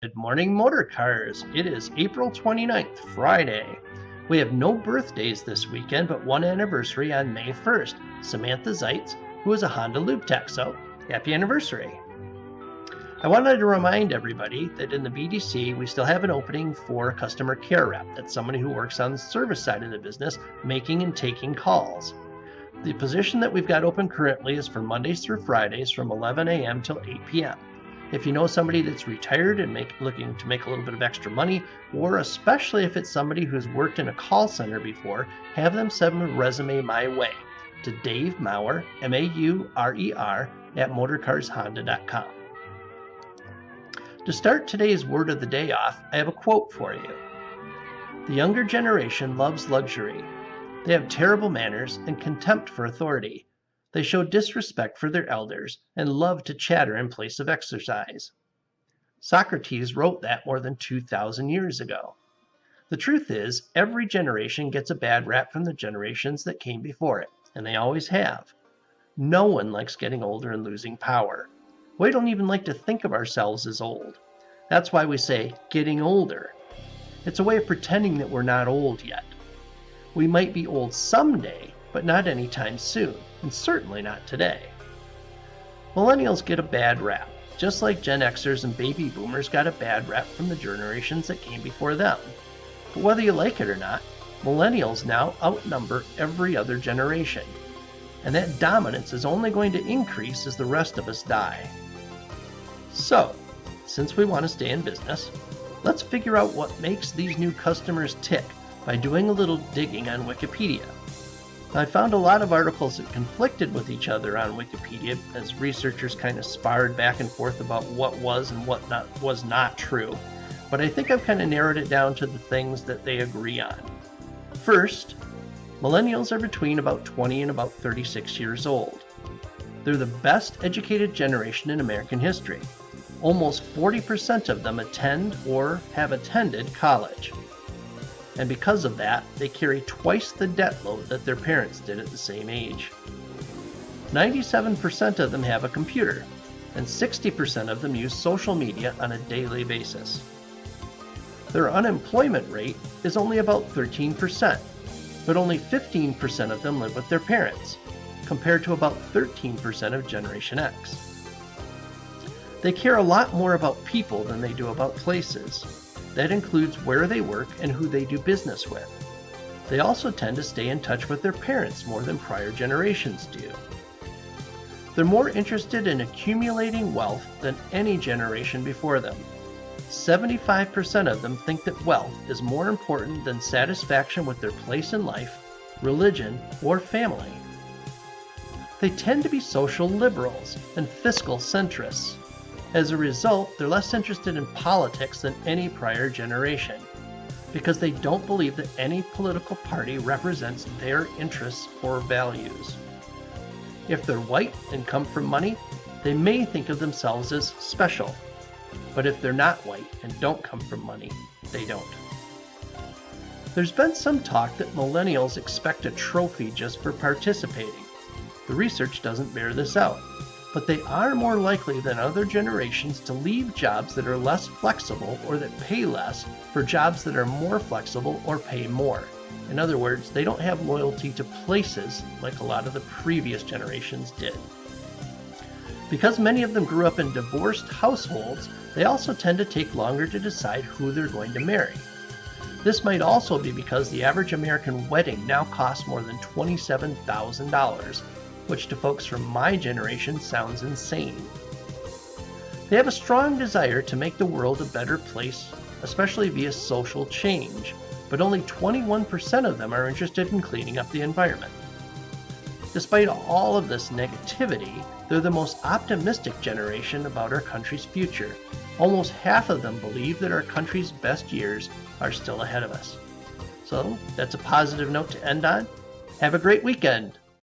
Good morning, motor cars. It is April 29th, Friday. We have no birthdays this weekend, but one anniversary on May 1st. Samantha Zeitz, who is a Honda Lube Tech, so happy anniversary. I wanted to remind everybody that in the BDC, we still have an opening for a customer care rep. That's somebody who works on the service side of the business, making and taking calls. The position that we've got open currently is for Mondays through Fridays from 11 a.m. till 8 p.m. If you know somebody that's retired and looking to make a little bit of extra money, or especially if it's somebody who's worked in a call center before, have them send a resume my way to Dave Maurer, M-A-U-R-E-R, at motorcarshonda.com. To start today's word of the day off, I have a quote for you. The younger generation loves luxury. They have terrible manners and contempt for authority. They show disrespect for their elders and love to chatter in place of exercise. Socrates wrote that more than 2,000 years ago. The truth is, every generation gets a bad rap from the generations that came before it, and they always have. No one likes getting older and losing power. We don't even like to think of ourselves as old. That's why we say, getting older. It's a way of pretending that we're not old yet. We might be old someday, but not anytime soon, and certainly not today. Millennials get a bad rap, just like Gen Xers and baby boomers got a bad rap from the generations that came before them. But whether you like it or not, millennials now outnumber every other generation. And that dominance is only going to increase as the rest of us die. So, since we want to stay in business, let's figure out what makes these new customers tick by doing a little digging on Wikipedia. I found a lot of articles that conflicted with each other on Wikipedia as researchers kind of sparred back and forth about what was and what was not true. But I think I've kind of narrowed it down to the things that they agree on. First, millennials are between about 20 and about 36 years old. They're the best educated generation in American history. Almost 40% of them attend or have attended college. And because of that, they carry twice the debt load that their parents did at the same age. 97% of them have a computer, and 60% of them use social media on a daily basis. Their unemployment rate is only about 13%, but only 15% of them live with their parents, compared to about 13% of Generation X. They care a lot more about people than they do about places. That includes where they work and who they do business with. They also tend to stay in touch with their parents more than prior generations do. They're more interested in accumulating wealth than any generation before them. 75% of them think that wealth is more important than satisfaction with their place in life, religion, or family. They tend to be social liberals and fiscal centrists. As a result, they're less interested in politics than any prior generation, because they don't believe that any political party represents their interests or values. If they're white and come from money, they may think of themselves as special, but if they're not white and don't come from money, they don't. There's been some talk that millennials expect a trophy just for participating. The research doesn't bear this out. But they are more likely than other generations to leave jobs that are less flexible or that pay less for jobs that are more flexible or pay more. In other words, they don't have loyalty to places like a lot of the previous generations did. Because many of them grew up in divorced households, they also tend to take longer to decide who they're going to marry. This might also be because the average American wedding now costs more than $27,000. Which to folks from my generation sounds insane. They have a strong desire to make the world a better place, especially via social change, but only 21% of them are interested in cleaning up the environment. Despite all of this negativity, they're the most optimistic generation about our country's future. Almost half of them believe that our country's best years are still ahead of us. So that's a positive note to end on. Have a great weekend.